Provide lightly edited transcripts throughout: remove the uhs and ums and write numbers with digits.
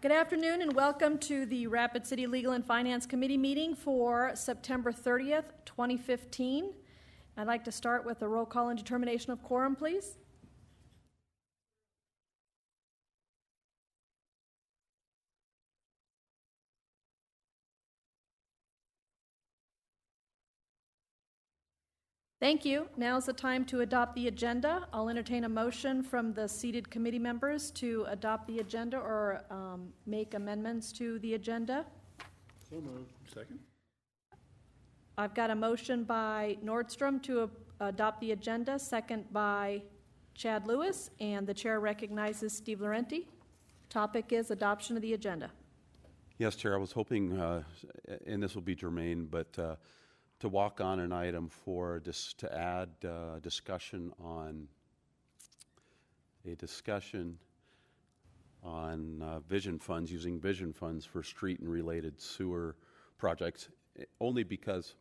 Good afternoon and welcome to the Rapid City Legal and Finance Committee meeting for September 30th, 2015. I'd like to start with a roll call and determination of quorum, please. Thank you. Now is the time to adopt the agenda. I'll entertain a motion from the seated committee members to adopt the agenda or make amendments to the agenda. So moved. Second. I've got a motion by Nordstrom to adopt the agenda, second by Chad Lewis, and the chair recognizes Steve Laurenti. Topic is adoption of the agenda. Yes, Chair, I was hoping, and this will be germane, but to walk on an item for to add discussion on vision funds, using vision funds for street and related sewer projects, only because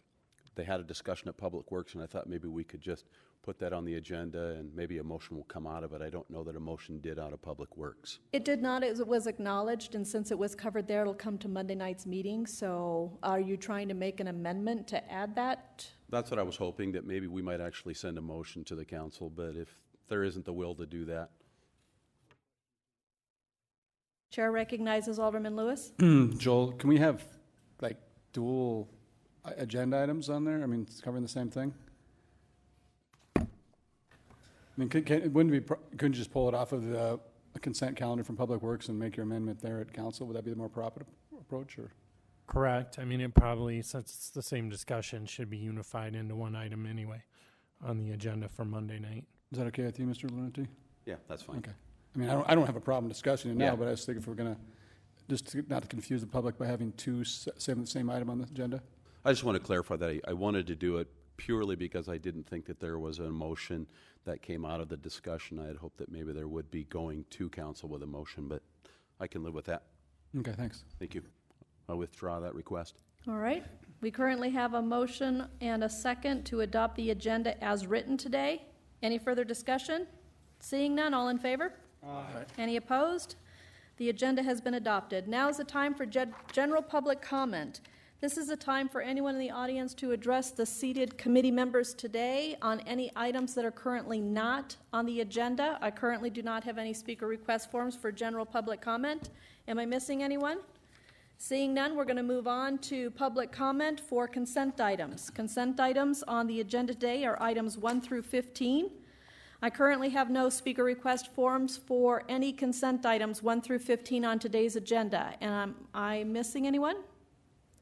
they had a discussion at Public Works, and I thought maybe we could just put that on the agenda and maybe a motion will come out of it. I don't know that a motion did out of Public Works. It did not. It was acknowledged, and since it was covered there, it'll come to Monday night's meeting. So are you trying to make an amendment to add that? That's what I was hoping, that maybe we might actually send a motion to the council, but if there isn't the will to do that. Chair recognizes Alderman Lewis. Joel, can we have like dual agenda items on there? I mean, it's covering the same thing. I mean, couldn't you just pull it off of the consent calendar from Public Works and make your amendment there at council? Would that be the more proper approach? Or? Correct. I mean, it probably, since it's the same discussion, should be unified into one item anyway on the agenda for Monday night. Is that okay with you, Mr. Laurenti? Yeah, that's fine. Okay. I mean, I don't have a problem discussing it now, Yeah. but I was thinking if we're going to, not to confuse the public by having the same item on the agenda. I just want to clarify that I wanted to do it purely because I didn't think that there was a motion that came out of the discussion. I had hoped that maybe there would be going to council with a motion, but I can live with that. Okay, thanks. Thank you. I'll withdraw that request. All right. We currently have a motion and a second to adopt the agenda as written today. Any further discussion? Seeing none, all in favor? Aye. Any opposed? The agenda has been adopted. Now is the time for general public comment. This is a time for anyone in the audience to address the seated committee members today on any items that are currently not on the agenda. I currently do not have any speaker request forms for general public comment. Am I missing anyone? Seeing none, we're going to move on to public comment for consent items. Consent items on the agenda today are items 1 through 15. I currently have no speaker request forms for any consent items 1 through 15 on today's agenda. And am I missing anyone?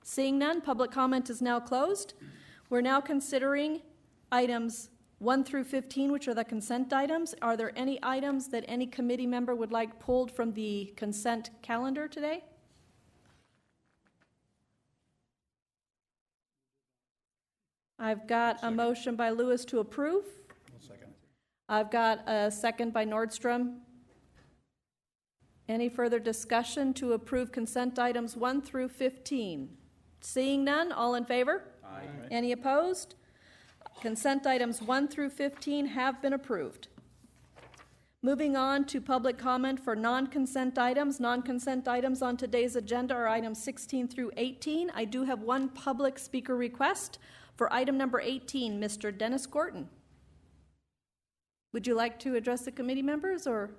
Seeing none, public comment is now closed. We're now considering items 1 through 15, which are the consent items. Are there any items that any committee member would like pulled from the consent calendar today? I've got a motion by Lewis to approve. Second. I've got a second by Nordstrom. Any further discussion to approve consent items 1 through 15? Seeing none, all in favor? Aye. Any opposed? Consent items 1 through 15 have been approved. Moving on to public comment for non-consent items. Non-consent items on today's agenda are items 16 through 18. I do have one public speaker request for item number 18, Mr. Dennis Gorton. Would you like to address the committee members or?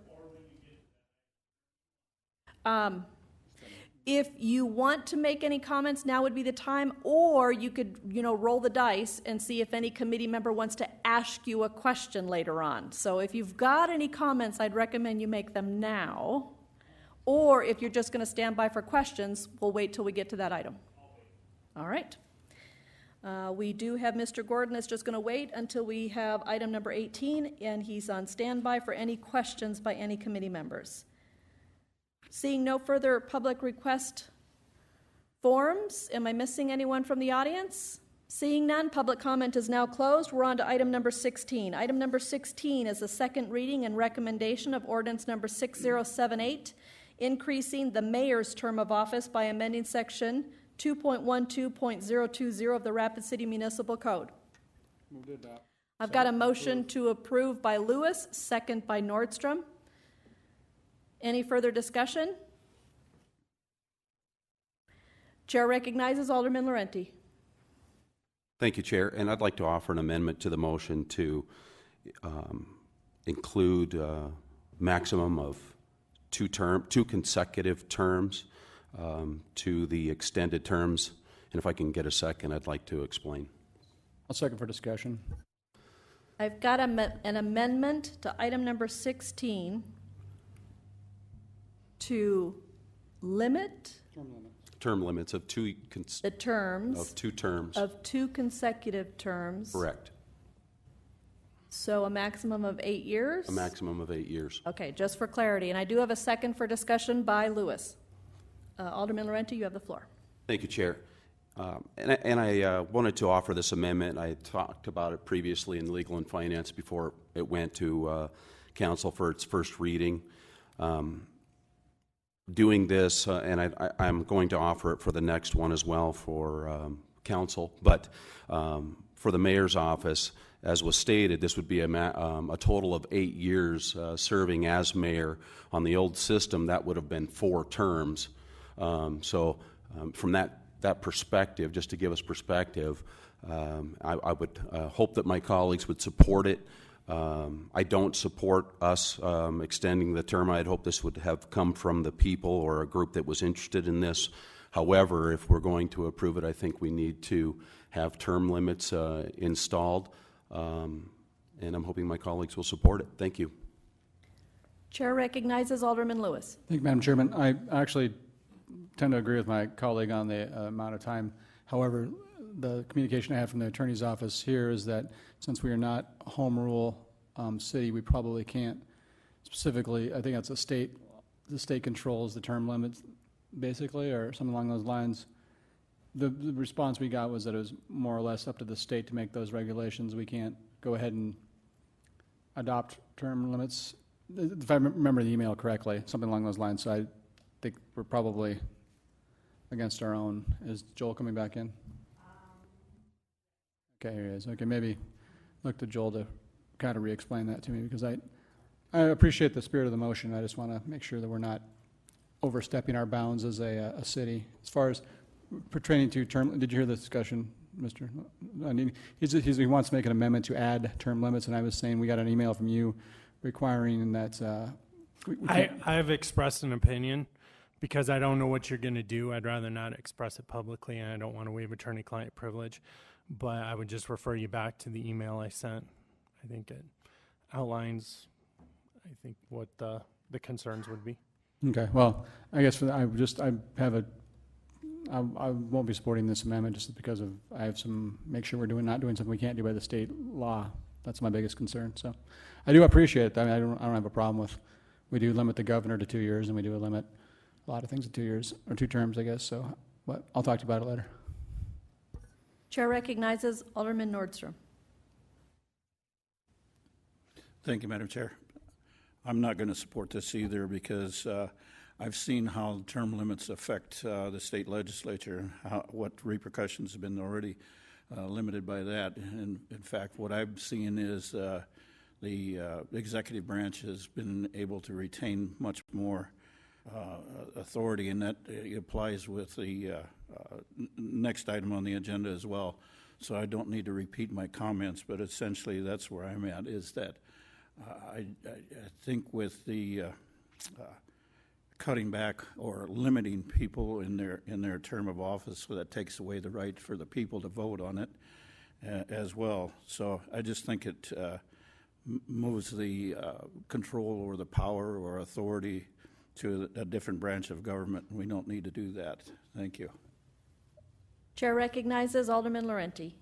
If you want to make any comments, now would be the time, or you could, roll the dice and see if any committee member wants to ask you a question later on. So if you've got any comments, I'd recommend you make them now. Or if you're just going to stand by for questions, we'll wait till we get to that item. All right. We do have Mr. Gordon that's just going to wait until we have item number 18, and he's on standby for any questions by any committee members. Seeing no further public request forms, am I missing anyone from the audience? Seeing none, public comment is now closed. We're on to item number 16. Item number 16 is the second reading and recommendation of ordinance number 6078, increasing the mayor's term of office by amending section 2.12.020 of the Rapid City Municipal Code. Move to adopt. I've got a motion to approve by Lewis, second by Nordstrom. Any further discussion? Chair recognizes Alderman Laurenti. Thank you, Chair. And I'd like to offer an amendment to the motion to include a maximum of two consecutive terms to the extended terms. And if I can get a second, I'd like to explain. I'll second for discussion. I've got an amendment to item number 16 to limit Term limits of two the terms terms. of two consecutive terms. Correct. So a maximum of 8 years? A maximum of 8 years. Okay, just for clarity. And I do have a second for discussion by Lewis. Alderman Laurenti, you have the floor. Thank you, Chair. And I wanted to offer this amendment. I talked about it previously in Legal and Finance before it went to Council for its first reading. Doing this, and I'm going to offer it for the next one as well for Council, but for the Mayor's office, as was stated, this would be a total of 8 years serving as mayor. On the old system, that would have been 4 terms. So from that perspective, just to give us perspective, I would hope that my colleagues would support it. I don't support us extending the term. I'd hope this would have come from the people or a group that was interested in this. However, if we're going to approve it, I think we need to have term limits installed, and I'm hoping my colleagues will support it. Thank you. Chair recognizes Alderman Lewis. Thank you, Madam Chairman. I actually tend to agree with my colleague on the amount of time. However, the communication I had from the attorney's office here is that since we are not a home rule city, we probably can't specifically, I think that's the state controls the term limits basically, or something along those lines. The response we got was that it was more or less up to the state to make those regulations. We can't go ahead and adopt term limits. If I remember the email correctly, something along those lines. So I think we're probably against our own. Is Joel coming back in? Okay, here he is. Okay, maybe look to Joel to kind of re-explain that to me, because I appreciate the spirit of the motion. I just want to make sure that we're not overstepping our bounds as a city. As far as pertaining to term, did you hear the discussion, Mr.? I mean, he wants to make an amendment to add term limits, and I was saying we got an email from you requiring that. I have expressed an opinion. Because I don't know what you're going to do, I'd rather not express it publicly, and I don't want to waive attorney-client privilege. But I would just refer you back to the email I sent. I think it outlines, I think, what the concerns would be. Okay. Well, I guess I won't be supporting this amendment just because of I have some make sure we're not doing something we can't do by the state law. That's my biggest concern. So I do appreciate it. I mean, I don't have a problem with. We do limit the governor to 2 years, and we do limit a lot of things in 2 years, or 2 terms, I guess, so, but I'll talk to you about it later. Chair recognizes Alderman Nordstrom. Thank you, Madam Chair. I'm not going to support this either because I've seen how term limits affect the state legislature, what repercussions have been already limited by that. And in fact, what I've seen is the executive branch has been able to retain much more authority, and that applies with the next item on the agenda as well. So I don't need to repeat my comments, but essentially that's where I'm at, is that I think with the cutting back or limiting people in their term of office, so that takes away the right for the people to vote on it as well. So I just think it moves the control or the power or authority to a different branch of government, and we don't need to do that. Thank you. Chair recognizes Alderman Laurenti.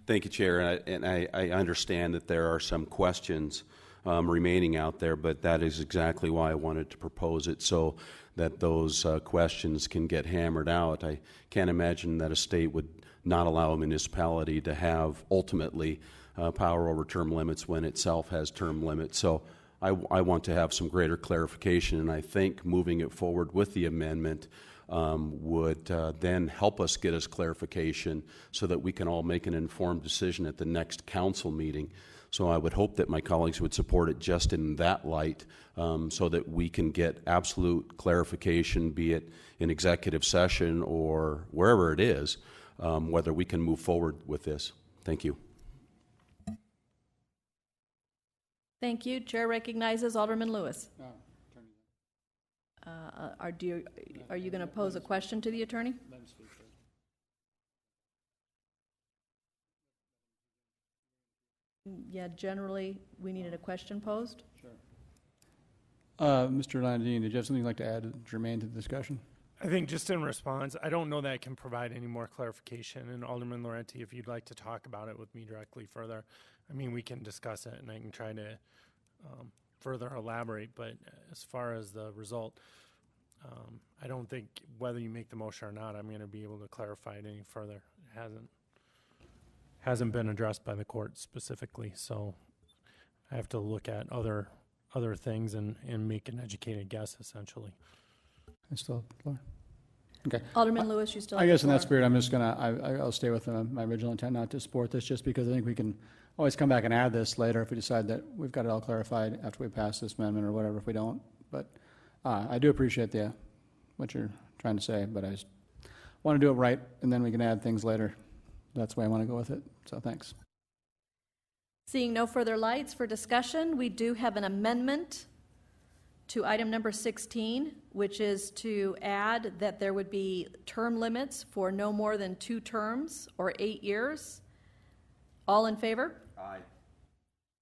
Thank you, Chair. And I understand that there are some questions remaining out there, but that is exactly why I wanted to propose it, so that those questions can get hammered out. I can't imagine that a state would not allow a municipality to have ultimately power over term limits when itself has term limits. So I want to have some greater clarification, and I think moving it forward with the amendment would then help us get us clarification so that we can all make an informed decision at the next council meeting. So I would hope that my colleagues would support it just in that light, so that we can get absolute clarification, be it in executive session or wherever it is, whether we can move forward with this. Thank you. Thank you. Chair recognizes Alderman Lewis. Are you going to pose a question to the attorney? Yeah, generally, we needed a question posed. Mr. Landine, did you have something you'd like to add, germane to the discussion? I think just in response, I don't know that I can provide any more clarification. And Alderman Laurenti, if you'd like to talk about it with me directly further, I mean, we can discuss it and I can try to further elaborate. But as far as the result, I don't think whether you make the motion or not, I'm going to be able to clarify it any further. It hasn't been addressed by the court specifically, so I have to look at other things and make an educated guess, essentially. I still, Laura? Okay. Alderman Lewis, you still I have guess the in that floor. spirit, I'm just gonna, I'll stay with my original intent not to support this, just because I think we can always come back and add this later if we decide that we've got it all clarified after we pass this amendment or whatever if we don't. But I do appreciate what you're trying to say, but I just want to do it right, and then we can add things later. That's the way I want to go with it, so thanks. Seeing no further lights for discussion, we do have an amendment to item number 16, which is to add that there would be term limits for no more than 2 terms or 8 years. All in favor? Aye.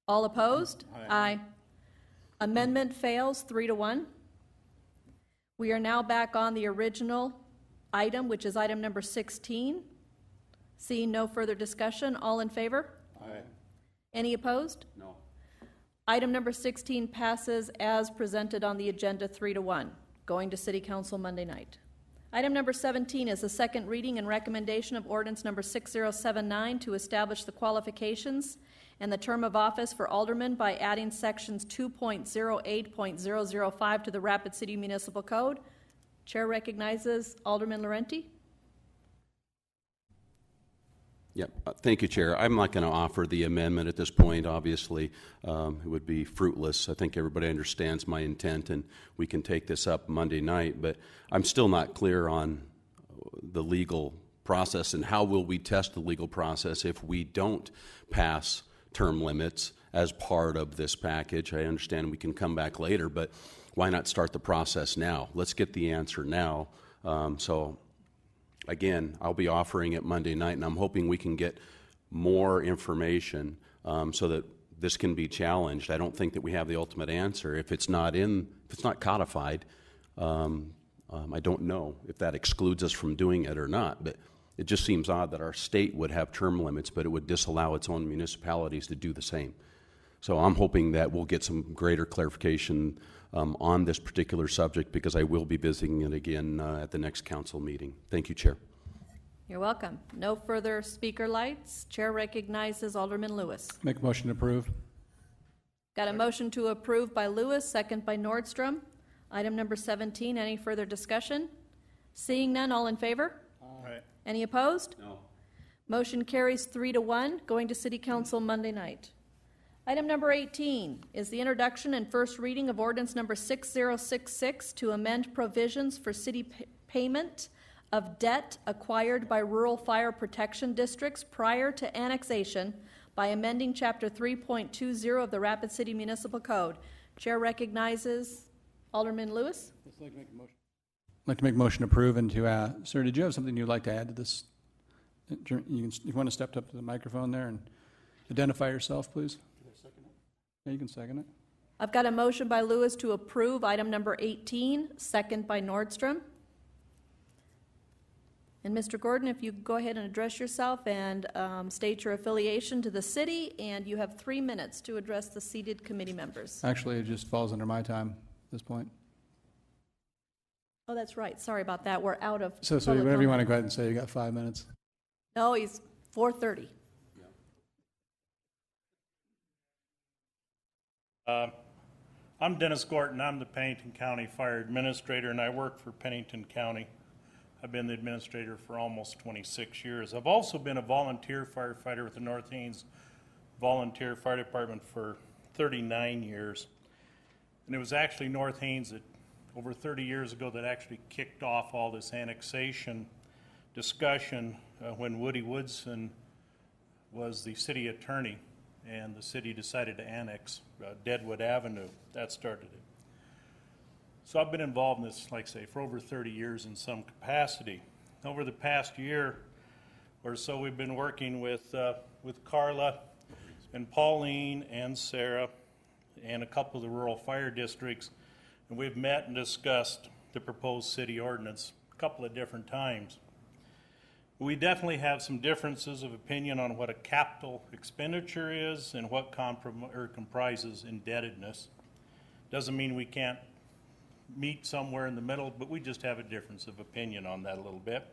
All opposed? Aye. Amendment fails 3-1. We are now back on the original item, which is item number 16. Seeing no further discussion, all in favor? Aye. Any opposed? No. Item number 16 passes as presented on the agenda 3-1, going to City Council Monday night. Item number 17 is the second reading and recommendation of ordinance number 6079 to establish the qualifications and the term of office for aldermen by adding sections 2.08.005 to the Rapid City Municipal Code. Chair recognizes Alderman Laurenti. Yep. Thank you, Chair. I'm not going to offer the amendment at this point, obviously. It would be fruitless. I think everybody understands my intent, and we can take this up Monday night. But I'm still not clear on the legal process and how will we test the legal process if we don't pass term limits as part of this package. I understand we can come back later, but why not start the process now? Let's get the answer now. Again, I'll be offering it Monday night, and I'm hoping we can get more information so that this can be challenged. I don't think that we have the ultimate answer. If it's not codified, I don't know if that excludes us from doing it or not, but it just seems odd that our state would have term limits, but it would disallow its own municipalities to do the same. So I'm hoping that we'll get some greater clarification on this particular subject, because I will be visiting it again at the next council meeting. Thank you, Chair. You're welcome. No further speaker lights. Chair recognizes Alderman Lewis. Make a motion to approve. Got a motion to approve by Lewis, second by Nordstrom. Item number 17, any further discussion? Seeing none, all in favor? Aye. Any opposed? No. Motion carries 3-1, going to City Council Monday night. Item number 18 is the introduction and first reading of ordinance number 6066 to amend provisions for city payment of debt acquired by rural fire protection districts prior to annexation by amending Chapter 3.20 of the Rapid City Municipal Code. Chair recognizes Alderman Lewis. I'd like to make a motion to approve and to, sir, did you have something you'd like to add to this? You want to step up to the microphone there and identify yourself, please? Yeah, you can second it. I've got a motion by Lewis to approve item number 18, second by Nordstrom. And Mr. Gordon, if you go ahead and address yourself and state your affiliation to the city, and you have 3 minutes to address the seated committee members. Actually, it just falls under my time at this point. Oh, that's right. Sorry about that. We're out of So public whatever you want to comment. go ahead and say, you got 5 minutes. No, he's 4:30. I'm Dennis Gorton. I'm the Pennington County Fire Administrator, and I work for Pennington County. I've been the administrator for almost 26 years. I've also been a volunteer firefighter with the North Haines volunteer fire department for 39 years. And it was actually North Haines that over 30 years ago that actually kicked off all this annexation discussion when Woody Woodson was the city attorney and the city decided to annex Deadwood Avenue. That started it. So I've been involved in this, like I say, for over 30 years in some capacity. Over the past year or so, we've been working with Carla and Pauline and Sarah and a couple of the rural fire districts, and we've met and discussed the proposed city ordinance a couple of different times. We definitely have some differences of opinion on what a capital expenditure is and what comprises indebtedness. Doesn't mean we can't meet somewhere in the middle, but we just have a difference of opinion on that a little bit.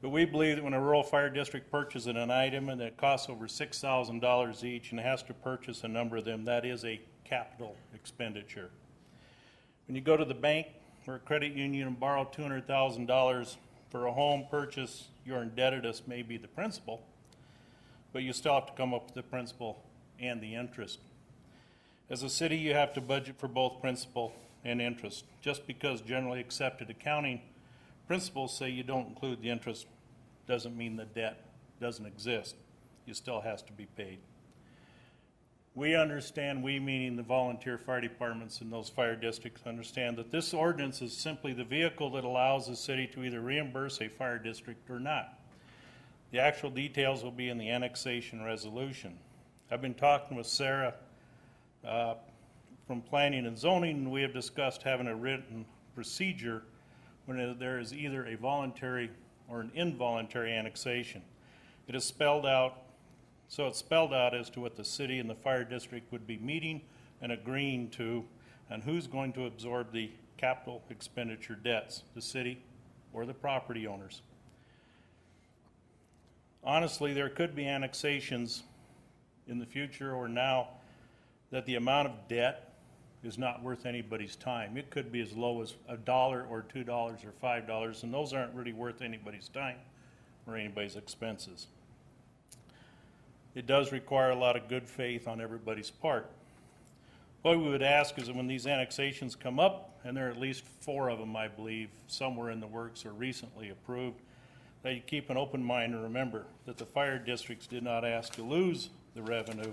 But we believe that when a rural fire district purchases an item and it costs over $6,000 each and has to purchase a number of them, that is a capital expenditure. When you go to the bank or a credit union and borrow $200,000 for a home purchase, your indebtedness may be the principal, but you still have to come up with the principal and the interest. As a city, you have to budget for both principal and interest. Just because generally accepted accounting principles say you don't include the interest doesn't mean the debt doesn't exist. It still has to be paid. We understand, we meaning the volunteer fire departments in those fire districts, understand that this ordinance is simply the vehicle that allows the city to either reimburse a fire district or not. The actual details will be in the annexation resolution. I've been talking with Sarah from Planning and Zoning, and we have discussed having a written procedure when there is either a voluntary or an involuntary annexation. It is spelled out. So it's spelled out as to what the city and the fire district would be meeting and agreeing to, and who's going to absorb the capital expenditure debts, the city or the property owners. Honestly, there could be annexations in the future or now that the amount of debt is not worth anybody's time. It could be as low as $1 or $2 or $5, and those aren't really worth anybody's time or anybody's expenses. It does require a lot of good faith on everybody's part. What we would ask is that when these annexations come up, and there are at least 4 of them, I believe, somewhere in the works or recently approved, that you keep an open mind and remember that the fire districts did not ask to lose the revenue,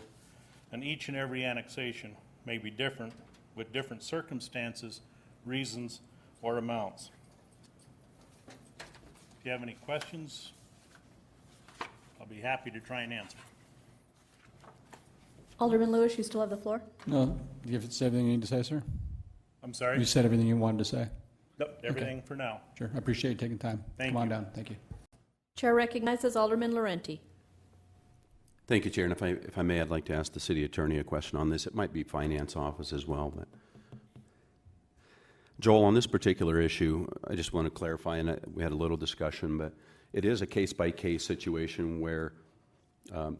and each and every annexation may be different with different circumstances, reasons, or amounts. If you have any questions, I'll be happy to try and answer. Alderman Lewis, you still have the floor. No, you've said everything you need to say, sir? I'm sorry? You said everything you wanted to say? Nope, everything for now. Sure, I appreciate you taking time. Thank Come on you. down, thank you. Chair recognizes Alderman Laurenti. Thank you, Chair. And if I may, I'd like to ask the city attorney a question on this. It might be finance office as well. But Joel, on this particular issue, I just want to clarify, and we had a little discussion, but it is a case-by-case situation where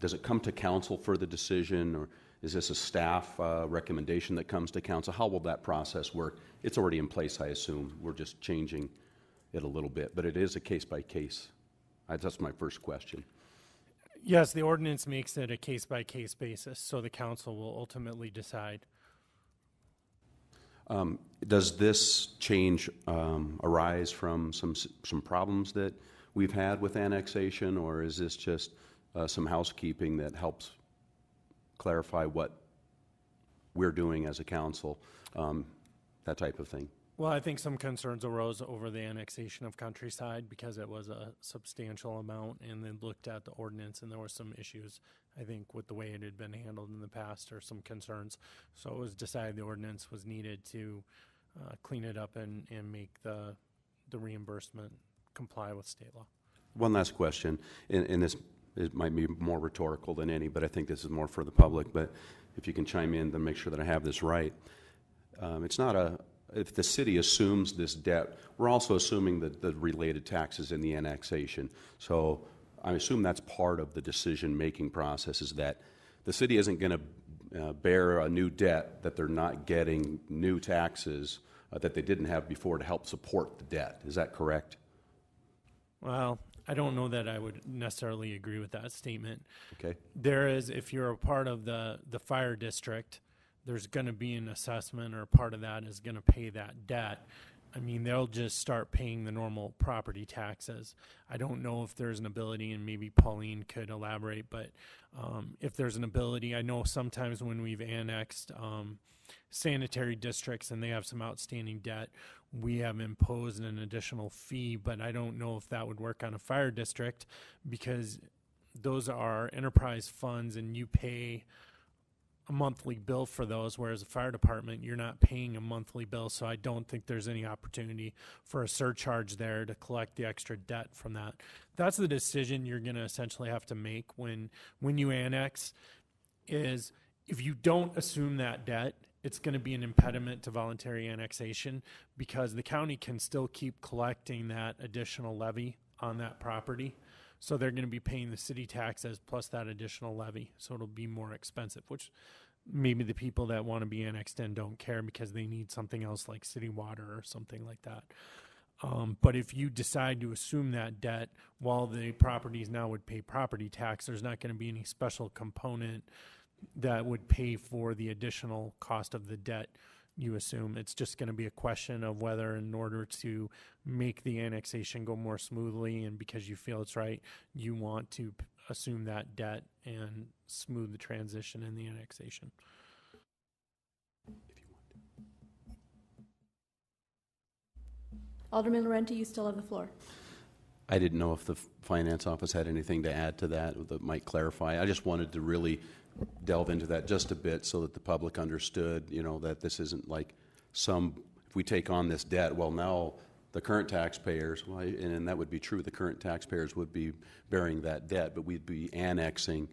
does it come to council for the decision, or is this a staff recommendation that comes to council? How will that process work? It's already in place, I assume. We're just changing it a little bit, but it is a case-by-case. That's my first question. Yes, the ordinance makes it a case-by-case basis, so the council will ultimately decide. Does this change arise from some problems that we've had with annexation, or is this just some housekeeping that helps clarify what we're doing as a council, that type of thing? Well, I think some concerns arose over the annexation of Countryside because it was a substantial amount, and then looked at the ordinance, and there were some issues, I think, with the way it had been handled in the past, or some concerns. So it was decided the ordinance was needed to clean it up and make the reimbursement comply with state law. One last question, and this it might be more rhetorical than any, but I think this is more for the public. But if you can chime in to make sure that I have this right, it's not if the city assumes this debt, we're also assuming that the related taxes in the annexation. So I assume that's part of the decision-making process, is that the city isn't going to bear a new debt that they're not getting new taxes that they didn't have before to help support the debt. Is that correct? Well, I don't know that I would necessarily agree with that statement. Okay? There is, if you're a part of the fire district, there's going to be an assessment, or part of that is going to pay that debt. I mean, they'll just start paying the normal property taxes. I don't know if there's an ability, and maybe Pauline could elaborate, but if there's an ability, I know sometimes when we've annexed sanitary districts and they have some outstanding debt, we have imposed an additional fee, but I don't know if that would work on a fire district, because those are enterprise funds and you pay a monthly bill for those, whereas a fire department, you're not paying a monthly bill. So I don't think there's any opportunity for a surcharge there to collect the extra debt from that. That's the decision you're going to essentially have to make when you annex, is if you don't assume that debt, it's going to be an impediment to voluntary annexation, because the county can still keep collecting that additional levy on that property. So they're going to be paying the city taxes plus that additional levy. So it'll be more expensive, which maybe the people that want to be annexed in don't care because they need something else like city water or something like that. But if you decide to assume that debt, while the properties now would pay property tax, there's not going to be any special component that would pay for the additional cost of the debt you assume. It's just going to be a question of whether, in order to make the annexation go more smoothly, and because you feel it's right, you want to assume that debt and smooth the transition in the annexation. Alderman Laurenti, you still have the floor. I didn't know if the finance office had anything to add to that might clarify. I just wanted to really delve into that just a bit so that the public understood, that this isn't like if we take on this debt, well, now the current taxpayers, and that would be true, the current taxpayers would be bearing that debt, but we'd be annexing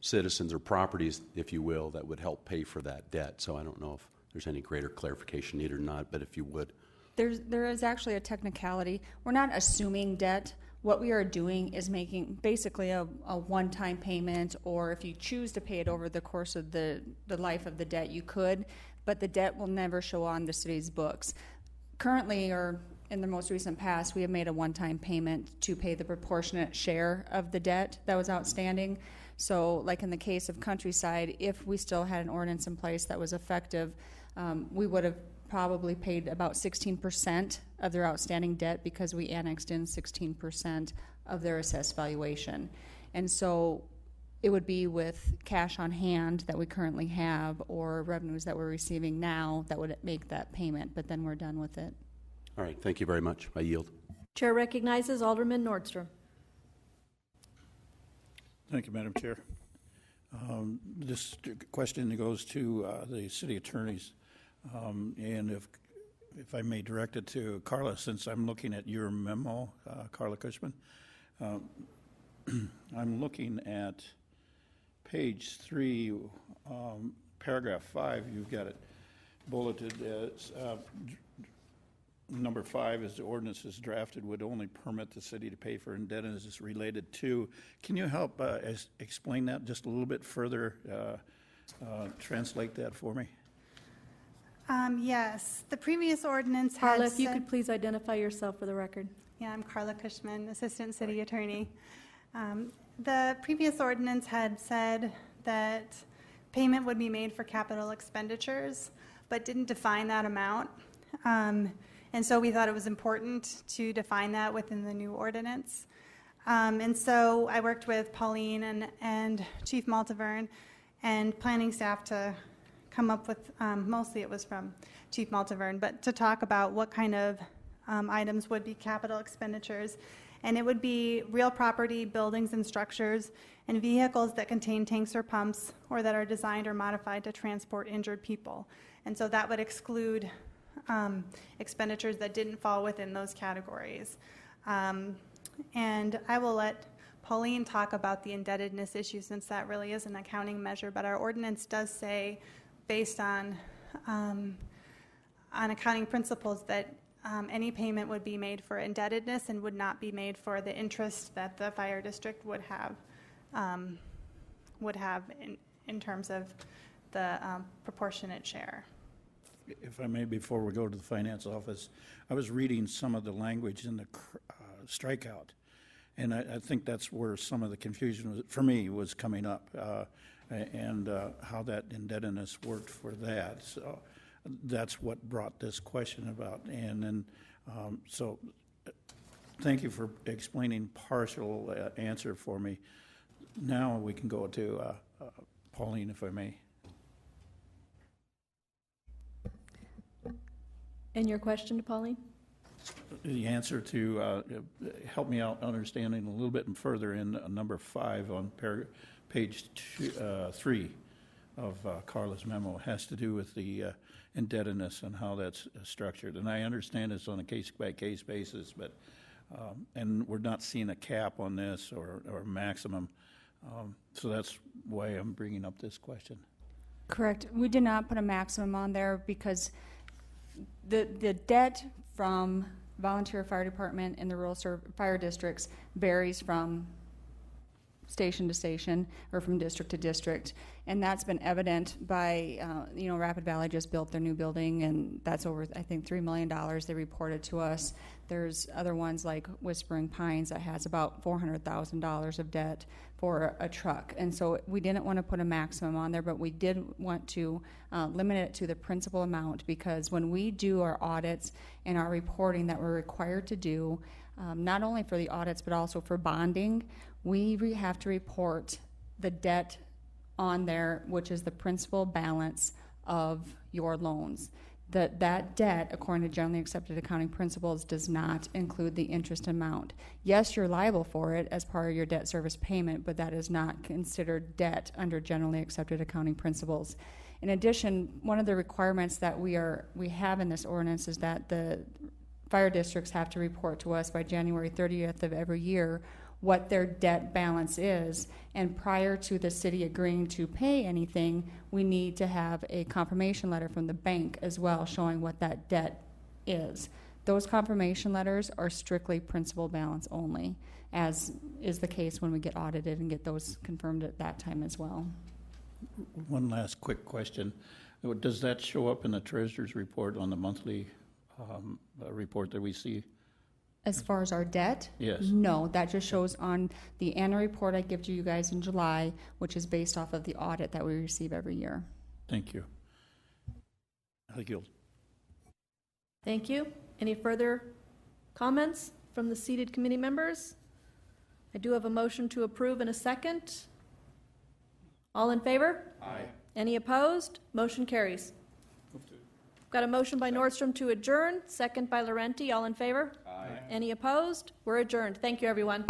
citizens or properties, if you will, that would help pay for that debt. So I don't know if there's any greater clarification needed or not, but if you would. There is actually a technicality. We're not assuming debt. What we are doing is making basically a one-time payment, or if you choose to pay it over the course of the life of the debt, you could, but the debt will never show on the city's books. Currently, or in the most recent past, we have made a one-time payment to pay the proportionate share of the debt that was outstanding. So like in the case of Countryside, if we still had an ordinance in place that was effective, we would have probably paid about 16% of their outstanding debt, because we annexed in 16% of their assessed valuation. And so it would be with cash on hand that we currently have, or revenues that we're receiving now, that would make that payment, but then we're done with it. All right, thank you very much. I yield. Chair recognizes Alderman Nordstrom. Thank you, Madam Chair. This question goes to the city attorneys. And if I may direct it to Carla, since I'm looking at your memo, Carla Cushman, I'm looking at page 3, paragraph 5. You've got it bulleted as number 5 is the ordinance is drafted would only permit the city to pay for indebtedness related to. Can you help explain that just a little bit further? Translate that for me. Yes, the previous ordinance had Carla, if you could please identify yourself for the record. Yeah, I'm Carla Cushman, Assistant City Attorney. The previous ordinance had said that payment would be made for capital expenditures, but didn't define that amount. And so we thought it was important to define that within the new ordinance. And so I worked with Pauline and Chief Maltaverne and planning staff to come up with, mostly it was from Chief Maltaverne, but to talk about what kind of items would be capital expenditures. And it would be real property, buildings and structures, and vehicles that contain tanks or pumps, or that are designed or modified to transport injured people. And so that would exclude expenditures that didn't fall within those categories. And I will let Pauline talk about the indebtedness issue, since that really is an accounting measure, but our ordinance does say, based on accounting principles, that any payment would be made for indebtedness and would not be made for the interest that the fire district would have in terms of the proportionate share. If I may, before we go to the finance office, I was reading some of the language in the strikeout. And I think that's where some of the confusion, for me, was coming up, and how that indebtedness worked for that. So that's what brought this question about. And then, so thank you for explaining partial answer for me. Now we can go to Pauline, if I may. And your question to Pauline? The answer to help me out understanding a little bit further in number 5 on page 3 of Carla's memo has to do with the indebtedness and how that's structured. And I understand it's on a case-by-case basis, but and we're not seeing a cap on this or maximum. So that's why I'm bringing up this question. Correct. We did not put a maximum on there because the debt from volunteer fire department and the rural fire districts varies from station to station or from district to district, and that's been evident by Rapid Valley just built their new building, and that's over I think $3 million they reported to us. There's other ones like Whispering Pines that has about $400,000 of debt for a truck, and so we didn't want to put a maximum on there, but we did want to limit it to the principal amount, because when we do our audits and our reporting that we're required to do, not only for the audits but also for bonding, we have to report the debt on there, which is the principal balance of your loans. That debt, according to generally accepted accounting principles, does not include the interest amount. Yes, you're liable for it as part of your debt service payment, but that is not considered debt under generally accepted accounting principles. In addition, one of the requirements that we have in this ordinance is that the fire districts have to report to us by January 30th of every year what their debt balance is, and prior to the city agreeing to pay anything, we need to have a confirmation letter from the bank as well showing what that debt is. Those confirmation letters are strictly principal balance only, as is the case when we get audited and get those confirmed at that time as well. One last quick question. Does that show up in the treasurer's report on the monthly report that we see? As far as our debt? Yes. No, that just shows on the annual report I give to you guys in July, which is based off of the audit that we receive every year. Thank you. I yield. Thank you. Any further comments from the seated committee members? I do have a motion to approve in a second. All in favor? Aye. Any opposed? Motion carries. Got a motion by Nordstrom to adjourn, second by Laurenti. All in favor? Aye. Any opposed? We're adjourned. Thank you, everyone.